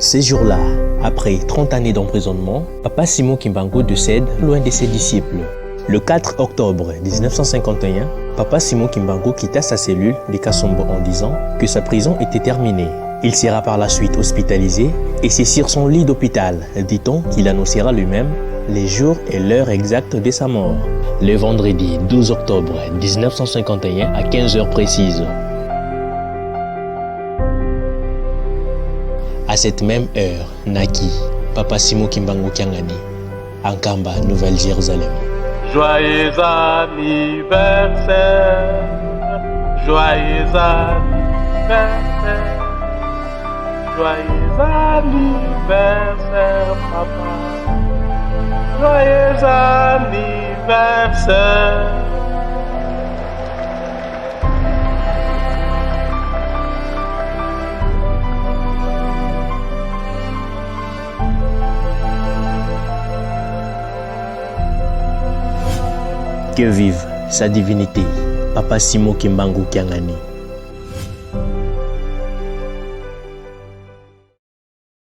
Ces jours-là, après 30 années d'emprisonnement, Papa Simon Kimbangu décède loin de ses disciples. Le 4 octobre 1951, Papa Simon Kimbangu quitta sa cellule de Kasombo en disant que sa prison était terminée. Il sera par la suite hospitalisé et c'est sur son lit d'hôpital, dit-on, qu'il annoncera lui-même les jours et l'heure exacte de sa mort. Le vendredi 12 octobre 1951 à 15h précises. À cette même heure, naquit Papa Simon Kimbangu Kiangani, en Kamba, Nouvelle-Jérusalem. Joyeux anniversaire, joyeux anniversaire, joyeux anniversaire, papa, joyeux anniversaire. Que vive sa divinité, Papa Simon Kimbangu Kiangani.